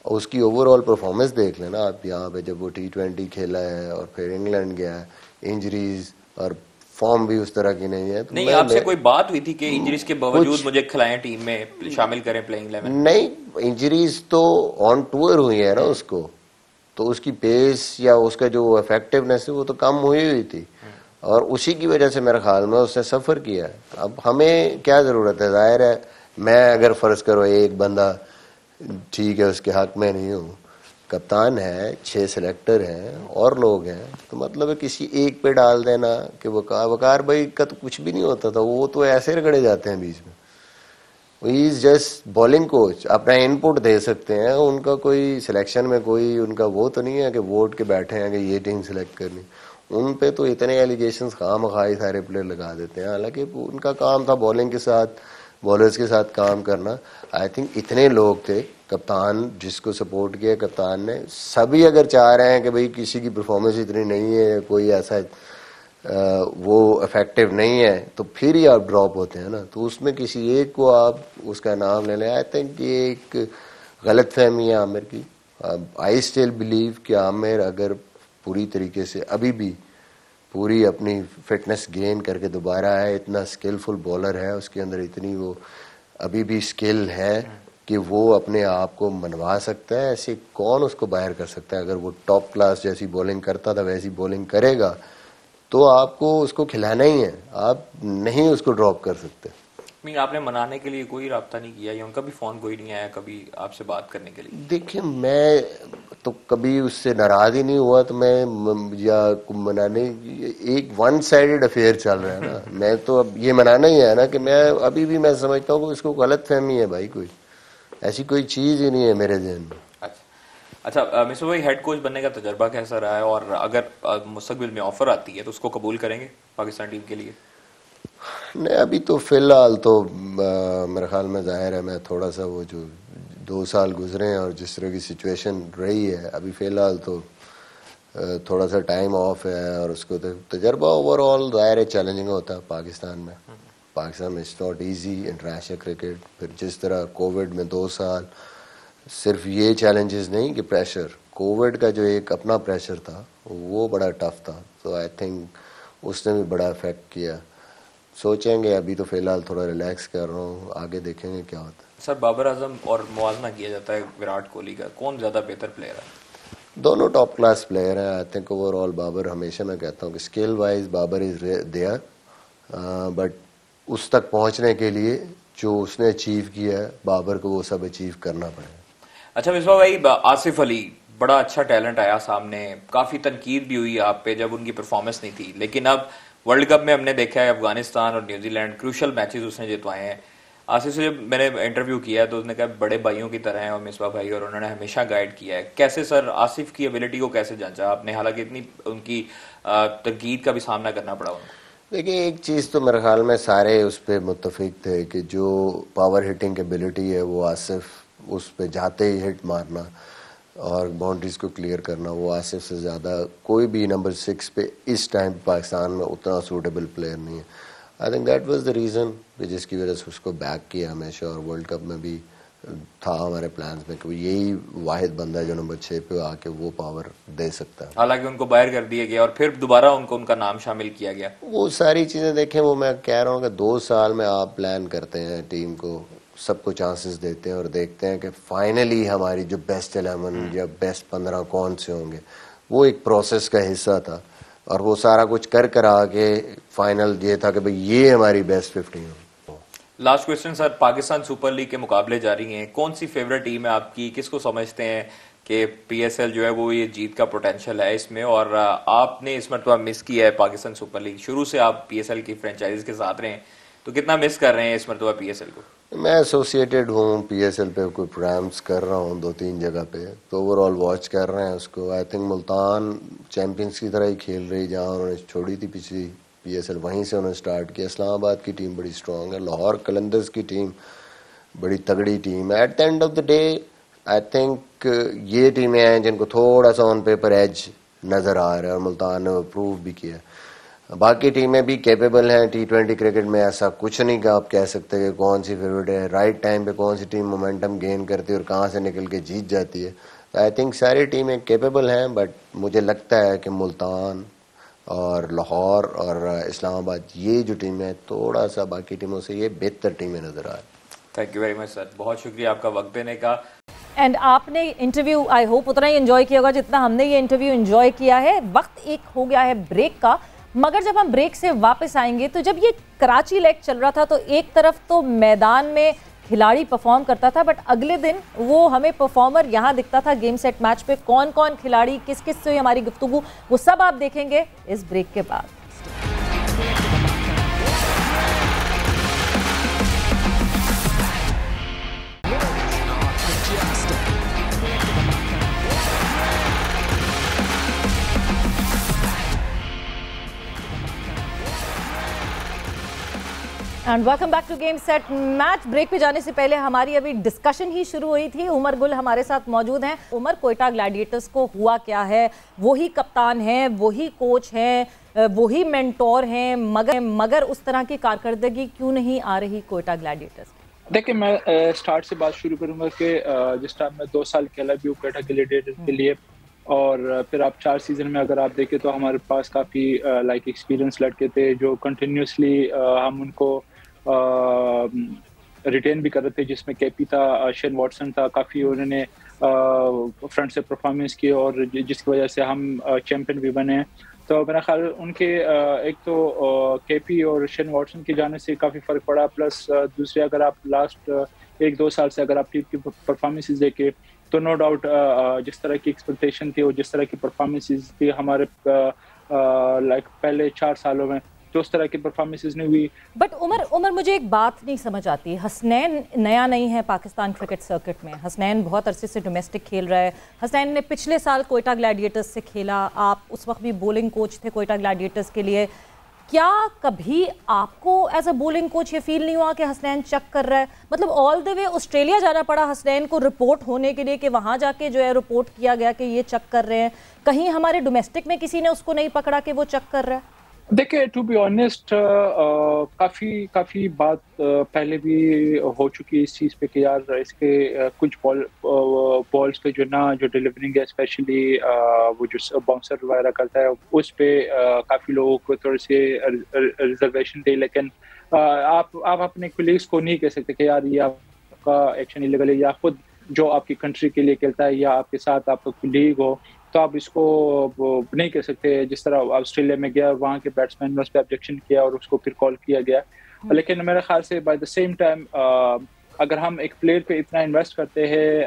S4: उसकी ओवरऑल परफॉर्मेंस देख लेना आप, यहाँ पे जब वो T20 खेला है और फिर इंग्लैंड गया है, इंजरीज और फॉर्म भी उस तरह की नहीं है। तो
S3: नहीं, आपसे कोई बात हुई थी कि इंजरीज के बावजूद मुझे खिलाएं, टीम में शामिल करें प्लेइंग 11?
S4: नहीं, इंजरीज तो ऑन टूर हुई है ना उसको, तो उसकी पेस या उसका जो इफेक्टिवनेस है वो तो कम हुई थी और उसी की वजह से मेरे ख्याल में उसने सफ़र किया है। अब हमें क्या ज़रूरत है, जाहिर है मैं अगर फ़र्ज़ करो एक बंदा ठीक है उसके हक में नहीं हूँ, कप्तान है, 6 सिलेक्टर हैं और लोग हैं, तो मतलब है किसी एक पे डाल देना कि वकार भाई का तो कुछ भी नहीं होता था, वो तो ऐसे रगड़े जाते हैं बीच में। He is just bowling coach, अपना इनपुट दे सकते हैं, उनका कोई सिलेक्शन में कोई उनका वो तो नहीं है कि वोट के बैठे हैं कि ये टीम सिलेक्ट करनी। उन पे तो इतने एलिगेशंस खामखाई सारे प्लेयर लगा देते हैं, हालांकि उनका काम था बॉलिंग के साथ, बॉलर्स के साथ काम करना। आई थिंक इतने लोग थे, कप्तान जिसको सपोर्ट किया कप्तान ने, सभी अगर चाह रहे हैं कि भाई किसी की परफॉर्मेंस इतनी नहीं है, कोई ऐसा वो इफेक्टिव नहीं है, तो फिर ही आप ड्रॉप होते हैं ना, तो उसमें किसी एक को आप उसका नाम ले लें। आई थिंक ये एक गलत फहमी है आमिर की। आई स्टिल बिलीव कि आमिर अगर पूरी तरीके से अभी भी पूरी अपनी फिटनेस गेन करके दोबारा है, इतना स्किलफुल बॉलर है, उसके अंदर इतनी वो अभी भी स्किल है कि वो अपने आप को मनवा सकता है। ऐसे कौन उसको बाहर कर सकता है? अगर वो टॉप क्लास जैसी बॉलिंग करता था वैसी बॉलिंग करेगा तो आपको उसको खिलाना ही है, आप नहीं उसको ड्रॉप कर सकते।
S3: नहीं, आपने मनाने के लिए कोई राब्ता नहीं किया या उनका भी फोन कोई नहीं आया कभी आपसे बात करने के लिए?
S4: देखिए, मैं तो कभी उससे नाराज ही नहीं हुआ, तो मैं या मनाने, एक वन साइडेड अफेयर चल रहा है ना। मैं तो अब ये मनाना ही है ना कि मैं अभी भी मैं समझता हूँ कि इसको गलत फहमी है भाई, कोई ऐसी कोई चीज़ ही नहीं है मेरे ज़हन में।
S3: अच्छा मिस्टर भाई, हेड कोच बनने का तजर्बा कैसा रहा है, और अगर मुस्तकबिल में ऑफर आती है तो उसको कबूल करेंगे पाकिस्तान टीम के लिए?
S4: नहीं, अभी तो फिलहाल तो मेरे ख्याल में जाहिर है, मैं थोड़ा सा वो जो 2 साल गुजरे हैं और जिस तरह की सिचुएशन रही है, अभी फिलहाल तो थोड़ा सा टाइम ऑफ है, और उसको तो तजर्बा ओवरऑल जाहिर है चैलेंजिंग होता है पाकिस्तान में। पाकिस्तान में it's not easy international cricket. फिर जिस तरह कोविड में 2 साल, सिर्फ ये चैलेंजेस नहीं कि प्रेशर, कोविड का जो एक अपना प्रेशर था वो बड़ा टफ था, तो आई थिंक उसने भी बड़ा इफेक्ट किया। सोचेंगे, अभी तो फिलहाल थोड़ा रिलैक्स कर रहा हूँ, आगे देखेंगे क्या होता है।
S3: सर, बाबर आजम और मुआवजा किया जाता है विराट कोहली का, कौन ज़्यादा बेहतर प्लेयर है?
S4: दोनों टॉप क्लास प्लेयर हैं। आई थिंक ओवरऑल बाबर, हमेशा मैं कहता हूँ कि skill wise Babar is there, but उस तक पहुँचने के लिए जो उसने अचीव किया है, बाबर को वो सब अचीव करना पड़ेगा।
S3: अच्छा मिसबा भाई, आसिफ अली बड़ा अच्छा टैलेंट आया सामने, काफ़ी तनकीद भी हुई आप पे जब उनकी परफॉर्मेंस नहीं थी, लेकिन अब वर्ल्ड कप में हमने देखा है अफगानिस्तान और न्यूजीलैंड क्रूशल मैचेस उसने जितवाए हैं। आसिफ से जब मैंने इंटरव्यू किया तो उसने कहा बड़े भाइयों की तरह हैं और मिसबा भाई, और उन्होंने हमेशा गाइड किया है। कैसे सर आसिफ की एबिलिटी को कैसे जांचा आपने, हालांकि इतनी उनकी तनकीद का भी सामना करना पड़ा उनको?
S4: देखिए, एक चीज़ तो मेरे ख्याल में सारे उस पर मुत्तफिक थे कि जो पावर हिटिंग एबिलिटी है वो आसिफ उस पर जाते ही हिट मारना और बाउंड्रीज को क्लियर करना, वो आसिफ से ज़्यादा कोई भी नंबर 6 पे इस टाइम पाकिस्तान में उतना सूटेबल प्लेयर नहीं है। आई think that was the reason जिसकी वजह से उसको बैक किया हमेशा, और वर्ल्ड कप में भी था हमारे प्लान्स में कि यही वाहिद बंदा है जो नंबर 6 पे आके वो पावर दे सकता है।
S3: हालांकि उनको बाहर कर दिया गया और फिर दोबारा उनका नाम शामिल किया गया।
S4: वो सारी चीज़ें देखें, वो मैं कह रहा हूँ कि 2 साल में आप प्लान करते हैं, टीम को सबको चांसेस देते हैं और देखते हैं कि फाइनली हमारी जो बेस्ट 11 या बेस्ट 15 कौन से होंगे। वो एक प्रोसेस का हिस्सा था और वो सारा कुछ कर आके फाइनल ये था कि भाई ये हमारी बेस्ट 15 हो।
S3: Last question sir, Pakistan super league के मुकाबले जारी हैं, कौन सी फेवरेट टीम है आपकी? किसको समझते हैं कि पीएसएल जो है वो ये जीत का पोटेंशियल है इसमें, और आपने इस मरतबा मिस किया है पाकिस्तान सुपर लीग, शुरू से आप पीएसएल की फ्रेंचाइजीज के साथ रहे हैं, तो कितना मिस कर रहे हैं इस मरतबा पीएसएल को?
S4: मैं एसोसिएटेड हूँ पीएसएल पे, कोई प्रोग्राम्स कर रहा हूँ 2-3 जगह पे, तो ओवरऑल वॉच कर रहे हैं उसको। आई थिंक मुल्तान चैंपियंस की तरह ही खेल रही, जहाँ उन्होंने छोड़ी थी पिछली पीएसएल वहीं से उन्होंने स्टार्ट किया। इस्लामाबाद की टीम बड़ी स्ट्रॉन्ग है, लाहौर कलंदर्स की टीम बड़ी तगड़ी टीम है। At the end of the day I think ये टीमें हैं जिनको थोड़ा सा ऑन पेपर एज नज़र आ रहा है और मुल्तान ने प्रूव भी किया। बाकी टीमें भी कैपेबल हैं T20 क्रिकेट में, ऐसा कुछ नहीं कि आप कह सकते कि कौन सी फेवरेट है, राइट टाइम पे कौन सी टीम मोमेंटम गेन करती है और कहाँ से निकल के जीत जाती है। आई थिंक सारी टीमें कैपेबल हैं, बट मुझे लगता है कि मुल्तान और लाहौर और इस्लामाबाद ये जो टीम है थोड़ा सा बाकी टीमों से ये बेहतर टीमें नज़र आ रही।
S3: Thank you very much sir, बहुत शुक्रिया आपका वक्त देने का।
S1: एंड आपने इंटरव्यू आई होप उतना ही एंजॉय किया होगा जितना हमने ये इंटरव्यू एंजॉय किया है। वक्त एक हो गया है ब्रेक का, मगर जब हम ब्रेक से वापस आएंगे तो जब ये कराची लेग चल रहा था तो एक तरफ तो मैदान में खिलाड़ी परफॉर्म करता था, बट अगले दिन वो हमें परफॉर्मर यहाँ दिखता था गेम सेट मैच पे। कौन कौन खिलाड़ी, किस किस से हमारी गुफ्तगू, वो सब आप देखेंगे इस ब्रेक के बाद। And welcome back to game set match. Break पे जाने से पहले हमारी अभी डिस्कशन ही शुरू हुई थी। उमर गुल हमारे साथ मौजूद हैं। उमर, कोयटा ग्लैडिएटर्स को हुआ क्या है? वही कप्तान हैं, वही कोच हैं, वही मेंटोर हैं, मगर उस तरह की कारकर्दगी क्यों नहीं आ रही कोयटा ग्लैडिएटर्स?
S5: देखिए, मैं स्टार्ट से बात शुरू करूंगा कि जिस टाइम मैं 2 साल खेला भी हूँ कोयटा ग्लैडिएटर्स के लिए, और फिर आप 4 सीजन में अगर आप देखें तो हमारे पास काफ़ी लाइक एक्सपीरियंस लड़के थे जो कंटिन्यूसली हम उनको रिटेन भी कर रहे थे, जिसमें केपी था, शेन वॉटसन था, काफ़ी उन्होंने फ्रंट से परफॉर्मेंस की और जिसकी वजह से हम चैंपियन भी बने हैं। तो मेरा ख्याल उनके एक तो केपी और शेन वॉटसन के जाने से काफ़ी फ़र्क पड़ा, प्लस दूसरे अगर आप लास्ट 1-2 साल से अगर आप टीम की परफॉर्मेंसेस देखें तो नो डाउट जिस तरह की एक्सपेक्टेशन थी और जिस तरह की परफॉर्मेंसेस थी हमारे लाइक पहले 4 सालों में, तो उस तरह की परफॉर्मेंसेस नहीं हुई।
S1: बट उमर मुझे एक बात नहीं समझ आती। हसनैन नया नहीं है पाकिस्तान क्रिकेट सर्किट में। हसनैन बहुत अरसे से डोमेस्टिक खेल रहा है। हसनैन ने पिछले साल कोयटा ग्लैडिएटर्स से खेला। आप उस वक्त भी बॉलिंग कोच थे कोयटा ग्लैडिएटर्स के लिए। क्या कभी आपको एज अ बॉलिंग कोच ये फील नहीं हुआ कि हसनैन चक कर रहा है? मतलब ऑल द वे ऑस्ट्रेलिया जाना पड़ा हसनैन को रिपोर्ट होने के लिए कि वहाँ जाके जो है रिपोर्ट किया गया कि ये चक कर रहे हैं। कहीं हमारे डोमेस्टिक में किसी ने उसको नहीं पकड़ा कि वो चक कर रहा है?
S5: देखिए, टू बी ऑनेस्ट काफ़ी बात पहले भी हो चुकी इस चीज़ पे कि यार इसके कुछ बॉल्स पे जो डिलीवरिंग है, स्पेशली वो जो बाउंसर वगैरह करता है, उस पे काफ़ी लोगों को थोड़े से रिजर्वेशन थी। लेकिन आप अपने कोलीग्स को नहीं कह सकते कि यार ये आपका एक्शन इलीगल है, या खुद जो आपकी कंट्री के लिए खेलता है या आपके साथ आपका कोलीग हो तो आप इसको नहीं कह सकते। जिस तरह ऑस्ट्रेलिया में गया, वहाँ के बैट्समैन ने उस पर ऑब्जेक्शन किया और उसको फिर कॉल किया गया। लेकिन मेरे ख्याल से बाय द सेम टाइम अगर हम एक प्लेयर पे इतना इन्वेस्ट करते हैं,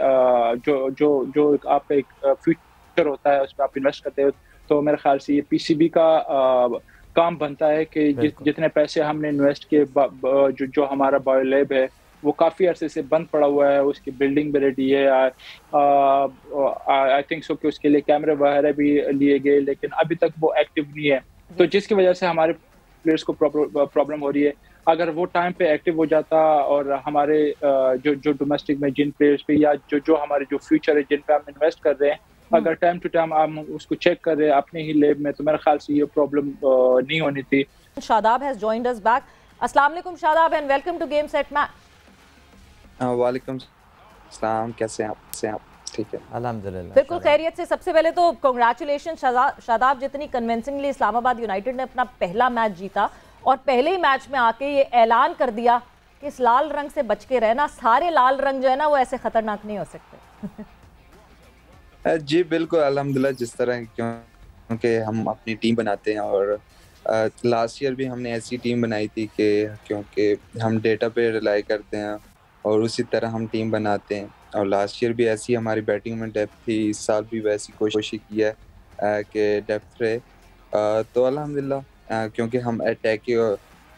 S5: जो आपका एक फ्यूचर होता है उस पर आप इन्वेस्ट करते हो, तो मेरे ख्याल से ये पीसीबी का काम बनता है कि जितने पैसे हमने इन्वेस्ट किए, जो हमारा बायोलैब है वो काफ़ी अरसे से बंद पड़ा हुआ है, उसकी बिल्डिंग भी रेडी है। आई थिंक सो कि उसके लिए कैमरे वगैरह भी लिए गए, लेकिन अभी तक वो एक्टिव नहीं है, तो जिसकी वजह से हमारे प्लेयर्स को प्रॉब्लम हो रही है। अगर वो टाइम पे एक्टिव हो जाता और हमारे जो डोमेस्टिक में जिन प्लेयर्स पे या जो हमारे जो फ्यूचर है जिन पे हम इन्वेस्ट कर रहे हैं, अगर टाइम टू टाइम हम उसको चेक कर रहे हैं अपने ही लैब में, तो मेरे ख्याल से ये प्रॉब्लम नहीं होनी थी।
S1: Shadab has joined us back. अस्सलाम वालेकुम Shadab and welcome to game set match.
S6: वालेकुम सलाम, कैसे हैं आप? ठीक है,
S2: अल्हम्दुलिल्लाह,
S1: बिल्कुल खैरियत से। सबसे पहले तो कांग्रेचुलेशन शादाब, जितनी कन्विंसिंगली इस्लामाबाद यूनाइटेड ने अपना पहला मैच जीता और पहले ही मैच में आके ये ऐलान कर दिया कि इस लाल रंग से बच के रहना। सारे लाल रंग जो है ना वो ऐसे खतरनाक नहीं हो सकते।
S6: जी बिल्कुल, अल्हम्दुलिल्लाह। जिस तरह क्योंकि हम अपनी टीम बनाते हैं और लास्ट ईयर भी हमने ऐसी टीम बनाई थी कि क्योंकि हम डेटा पे रिलाई करते हैं और उसी तरह हम टीम बनाते हैं, और लास्ट ईयर भी ऐसी हमारी बैटिंग में डेप्थ थी। इस साल भी वैसी कोशिश की है कि डेप्थ रहे। तो अल्हम्दुलिल्लाह, क्योंकि हम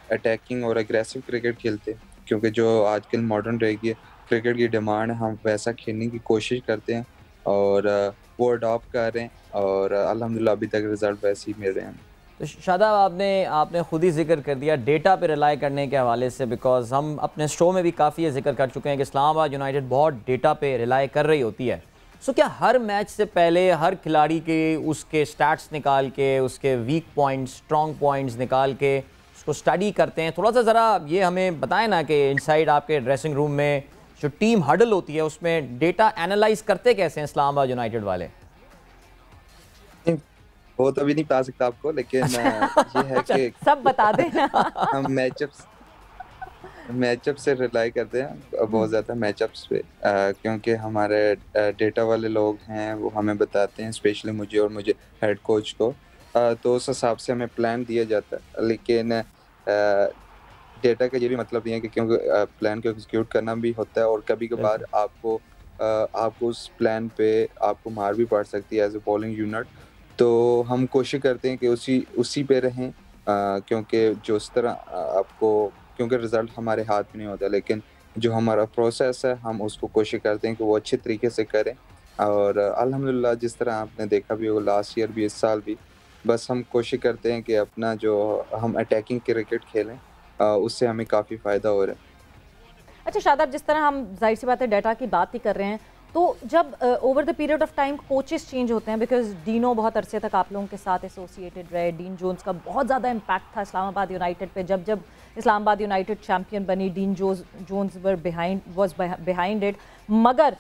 S6: अटैकिंग और एग्रेसिव क्रिकेट खेलते हैं, क्योंकि जो आजकल मॉडर्न रह गई क्रिकेट की डिमांड है, हम वैसा खेलने की कोशिश करते हैं और वो अडॉप्ट कर रहे हैं और अल्हम्दुलिल्लाह अभी तक रिजल्ट वैसे ही मिल रहे हैं।
S2: तो शादाब, आपने खुद ही जिक्र कर दिया डेटा पे रिलाई करने के हवाले से, बिकॉज हम अपने शो में भी काफ़ी ये जिक्र कर चुके हैं कि इस्लामाबाद यूनाइटेड बहुत डेटा पे रिलाई कर रही होती है। सो क्या हर मैच से पहले हर खिलाड़ी के उसके स्टैट्स निकाल के, उसके वीक पॉइंट्स, स्ट्रॉन्ग पॉइंट्स निकाल के उसको स्टडी करते हैं? थोड़ा सा ज़रा ये हमें बताएं ना कि इनसाइड आपके ड्रेसिंग रूम में जो टीम हडल होती है उसमें डेटा एनालाइज करते कैसे हैं इस्लामाबाद यूनाइटेड वाले?
S6: वो तो अभी नहीं बता सकता आपको, लेकिन ये है कि
S1: सब बता देना।
S6: हम मैचअप से रिलाई करते हैं बहुत ज़्यादा मैचअप्स पे, क्योंकि हमारे डेटा वाले लोग हैं वो हमें बताते हैं, स्पेशली मुझे हेड कोच को, तो उस हिसाब से हमें प्लान दिया जाता है। लेकिन डेटा का ये भी मतलब नहीं है कि क्योंकि प्लान को एग्जीक्यूट करना भी होता है और कभी कभार आपको उस प्लान पे आपको मार भी पड़ सकती है एज ए बॉलिंग यूनिट। तो हम कोशिश करते हैं कि उसी पे रहें, क्योंकि जिस तरह आपको, क्योंकि रिज़ल्ट हमारे हाथ में नहीं होता, लेकिन जो हमारा प्रोसेस है हम उसको कोशिश करते हैं कि वो अच्छे तरीके से करें। और अल्हम्दुलिल्लाह जिस तरह आपने देखा भी होगा लास्ट ईयर भी इस साल भी, बस हम कोशिश करते हैं कि अपना जो हम अटैकिंग क्रिकेट खेलें, उससे हमें काफ़ी फ़ायदा हो रहा है।
S1: अच्छा शादाब, जिस तरह हम जाहिर सी बात है डाटा की बात ही कर रहे हैं, तो जब over the period of time coaches change होते हैं, बिकॉज डीनो बहुत अरसे तक आप लोगों के साथ एसोसिएटेड रहे, डीन जोन्स का बहुत ज़्यादा इम्पैक्ट था इस्लामाबाद यूनाइटेड पे। जब जब इस्लामाबाद यूनाइटेड चैम्पियन बनी, Dean Jones was behind it. मगर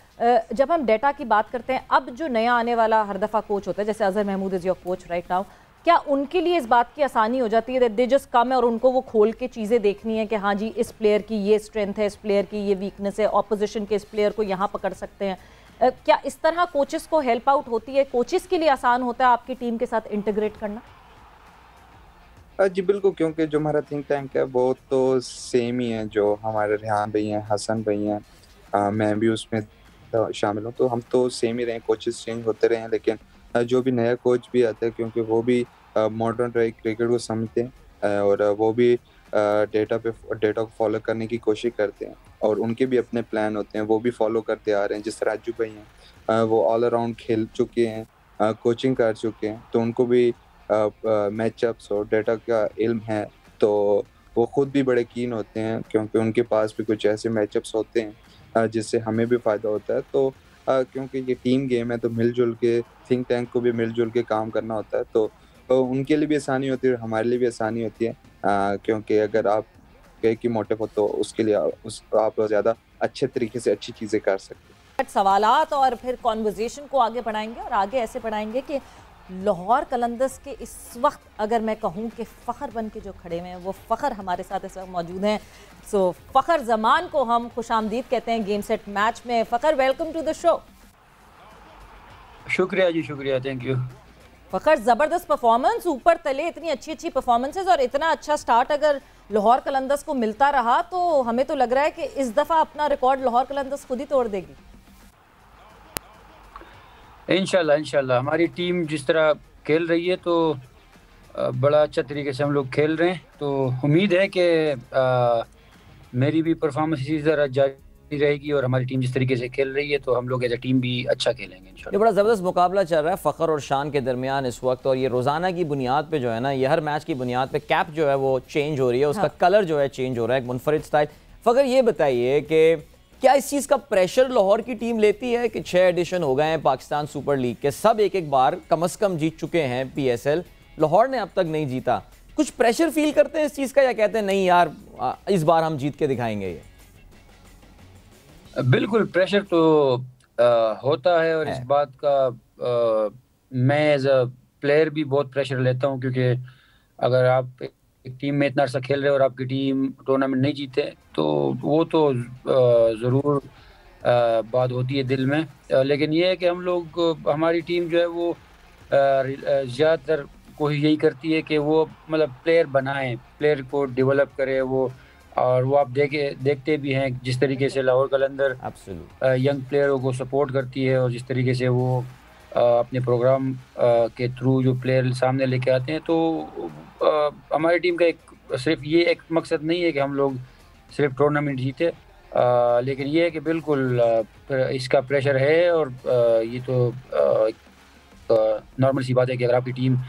S1: जब हम डेटा की बात करते हैं, अब जो नया आने वाला हर दफ़ा कोच होता है, जैसे Azhar Mahmood is your coach right now, क्या उनके लिए इस बात की आसानी हो जाती है, दे जस्ट कम है और उनको वो खोल के चीज़ें देखनी है कि हाँ जी इस प्लेयर की ये स्ट्रेंथ है, इस प्लेयर की ये वीकनेस है, ऑपोजिशन के इस प्लेयर को यहाँ पकड़ सकते हैं? क्या इस तरह कोचेस को हेल्प आउट होती है? कोचेस के लिए आसान होता है आपकी टीम के साथ इंटीग्रेट करना?
S6: जी बिल्कुल, क्योंकि जो हमारा थिंक टैंक है वो तो सेम ही है, जो हमारे रेहान भाई हैं, हसन भाई हैं, मैं भी उसमें शामिल हूँ, तो हम तो सेम ही रहे, कोचेस चेंज होते रहे हैं, लेकिन जो भी नया कोच भी आता है, क्योंकि वो भी मॉडर्न क्रिकेट को समझते हैं और वो भी डेटा को फॉलो करने की कोशिश करते हैं और उनके भी अपने प्लान होते हैं, वो भी फॉलो करते आ रहे हैं। जिस राजू भाई हैं, वो ऑल अराउंड खेल चुके हैं, कोचिंग कर चुके हैं, तो उनको भी मैचअप्स और डेटा का इल्म है, तो वो खुद भी बड़े कीन होते हैं, क्योंकि उनके पास भी कुछ ऐसे मैचअप्स होते हैं जिससे हमें भी फ़ायदा होता है। तो क्योंकि ये टीम गेम है, तो मिलजुल के थिंक टैंक को भी मिलजुल के काम करना होता है, तो उनके लिए भी आसानी होती है और हमारे लिए भी आसानी होती है, क्योंकि अगर आप एक ही मोटिव हो तो उसके लिए आप ज़्यादा अच्छे तरीके से अच्छी चीज़ें कर सकते हैं।
S1: सवालात और फिर कॉन्वर्जेशन को आगे बढ़ाएंगे और आगे ऐसे बढ़ाएंगे कि लाहौर कलंदर्स के इस वक्त अगर मैं कहूँ कि फ़ख्र बन के जो खड़े हुए हैं, वो फ़ख्र हमारे साथ इस वक्त मौजूद हैं। सो फ़ख्र ज़मान को हम खुशामदीद कहते हैं गेम सेट मैच में। फ़ख्र, वेलकम टू द शो।
S7: शुक्रिया जी, शुक्रिया, थैंक यू।
S1: फ़ख्र, ज़बरदस्त परफॉर्मेंस, ऊपर तले इतनी अच्छी अच्छी परफॉर्मेंसेज और इतना अच्छा स्टार्ट अगर लाहौर कलंदर्स को मिलता रहा तो हमें तो लग रहा है कि इस दफ़ा अपना रिकॉर्ड लाहौर कलंदर्स खुद ही तोड़ देगी।
S7: इंशाल्लाह हमारी टीम जिस तरह खेल रही है तो बड़ा अच्छा तरीके से हम लोग खेल रहे हैं, तो उम्मीद है कि मेरी भी परफॉर्मेंस इसी तरह जारी रहेगी और हमारी टीम जिस तरीके से खेल रही है तो हम लोग एज अ टीम भी अच्छा खेलेंगे इंशाल्लाह।
S2: ये बड़ा ज़बरदस्त मुकाबला चल रहा है फ़ख्र और शान के दरमियान इस वक्त, और ये रोज़ाना की बुनियाद पे जो है ना, ये हर मैच की बुनियाद पे कैप जो है वो चेंज हो रही है, उसका कलर जो है चेंज हो रहा है, एक मुनफरिद स्टाइल। फ़ख्र, ये बताइए कि क्या इस चीज़ का प्रेशर लाहौर की टीम लेती है कि 6 एडिशन हो गए हैं पाकिस्तान सुपर लीग के, सब एक बार कम से कम जीत चुके हैं PSL, लाहौर ने अब तक नहीं जीता, कुछ प्रेशर फील करते हैं इस चीज़ का, या कहते हैं नहीं यार इस बार हम जीत के दिखाएंगे? ये
S7: बिल्कुल प्रेशर तो होता है और इस बात का मैं एज अ प्लेयर भी बहुत प्रेशर लेता हूँ, क्योंकि अगर आप एक टीम में इतना अर्सा खेल रहे हो और आपकी टीम टूर्नामेंट नहीं जीते तो वो तो ज़रूर बात होती है दिल में। लेकिन ये है कि हम लोग, हमारी टीम जो है वो ज़्यादातर कोशिश यही करती है कि वो मतलब प्लेयर बनाएं, प्लेयर को डेवलप करे वो, और वो आप देखते भी हैं जिस तरीके से लाहौर कलंदर यंग प्लेयरों को सपोर्ट करती है और जिस तरीके से वो अपने प्रोग्राम के थ्रू जो प्लेयर सामने लेके आते हैं, तो हमारी टीम का एक सिर्फ ये एक मकसद नहीं है कि हम लोग सिर्फ टूर्नामेंट जीते, लेकिन ये है कि बिल्कुल इसका प्रेशर है और ये तो नॉर्मल सी बात है कि अगर आपकी टीम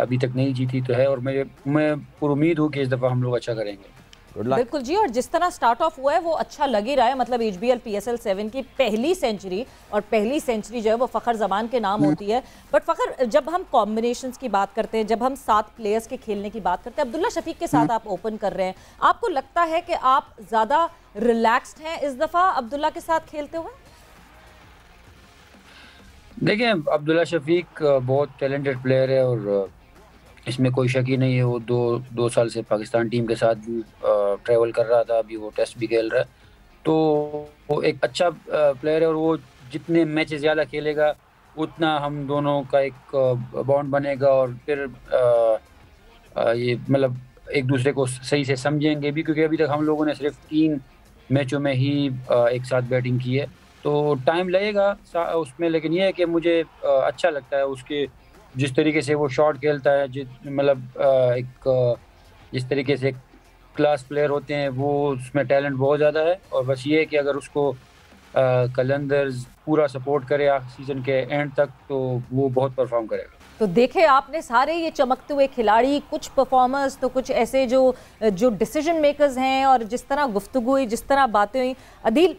S7: अभी तक नहीं जीती तो है, और मैं पूरी उम्मीद हूँ कि इस दफ़ा हम लोग अच्छा करेंगे।
S1: बिल्कुल जी, और जिस तरह स्टार्ट ऑफ हुआ है वो अच्छा लग ही रहा है। मतलब HBL PSL 7 की पहली सेंचुरी, और पहली सेंचुरी जो है वो फ़ख्र ज़मान के नाम होती है। बट फ़ख्र, जब हम कॉम्बिनेशंस की बात करते हैं, जब हम 7 प्लेयर्स के खेलने की बात करते हैं, अब्दुल्ला शफीक के साथ आप ओपन कर रहे हैं, आपको लगता है कि आप ज़्यादा रिलैक्स्ड हैं इस दफ़ा अब्दुल्ला के साथ खेलते हुए?
S7: देखिए, अब्दुल्ला शफीक बहुत टैलेंटेड प्लेयर है और इसमें कोई शक ही नहीं है। वो दो साल से पाकिस्तान टीम के साथ भी ट्रैवल कर रहा था, अभी वो टेस्ट भी खेल रहा है, तो वो एक अच्छा प्लेयर है और वो जितने मैच ज़्यादा खेलेगा उतना हम दोनों का एक बॉन्ड बनेगा और फिर ये मतलब एक दूसरे को सही से समझेंगे भी, क्योंकि अभी तक हम लोगों ने सिर्फ 3 मैचों में ही एक साथ बैटिंग की है, तो टाइम लगेगा उसमें। लेकिन ये है कि मुझे अच्छा लगता है उसके जिस तरीके से वो शॉट खेलता है, मतलब जिस तरीके से क्लास प्लेयर होते हैं वो, उसमें टैलेंट बहुत ज़्यादा है। और बस ये है कि अगर उसको कलंदर्स पूरा सपोर्ट करे सीज़न के एंड तक तो वो बहुत परफॉर्म करेगा।
S1: तो देखे आपने सारे ये चमकते हुए खिलाड़ी, कुछ परफॉर्मर्स तो कुछ ऐसे जो डिसीजन मेकर्स हैं, और जिस तरह गुफ्तगू हुई, जिस तरह बातें हुई। अदील,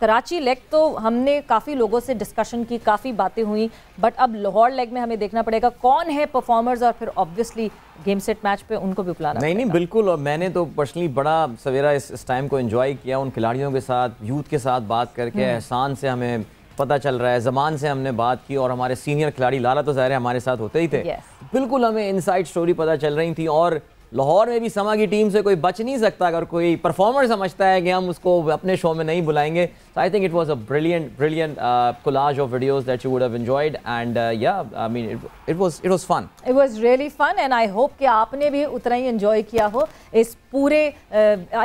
S1: कराची लेग तो हमने काफ़ी लोगों से डिस्कशन की, काफ़ी बातें हुई, बट अब लाहौर लेग में हमें देखना पड़ेगा कौन है परफॉर्मर्स, और फिर ऑब्वियसली गेम सेट मैच पे उनको भी बुलाना
S2: नहीं बिल्कुल। और मैंने तो पर्सनली बड़ा सवेरा इस टाइम को एंजॉय किया उन खिलाड़ियों के साथ, यूथ के साथ बात करके। एहसान से हमें पता चल रहा है, ज़मान से हमने बात की, और हमारे सीनियर खिलाड़ी लाला तो ज़ाहिर है हमारे साथ होते ही थे। बिल्कुल हमें इनसाइड स्टोरी पता चल रही थी। और लाहौर में भी समा की टीम से कोई बच नहीं सकता अगर कोई परफॉर्मर समझता है कि हम उसको अपने शो में नहीं बुलाएंगे। So I think it was a brilliant collage of videos that you would have enjoyed, and yeah, I mean it was fun.
S1: It was really fun, and I hope कि आपने भी उतना ही एंजॉय किया हो इस पूरे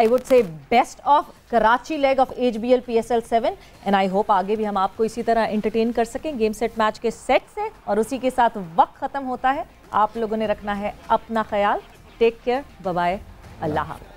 S1: I would say best of Karachi leg of HBL PSL 7, and I hope आगे भी हम आपको इसी तरह एंटरटेन कर सकें गेम सेट मैच के सेट से। और उसी के साथ वक्त ख़त्म होता है। आप लोगों ने रखना है अपना ख्याल। टेक केयर, बाय बाय, अल्लाह हाफ़िज़।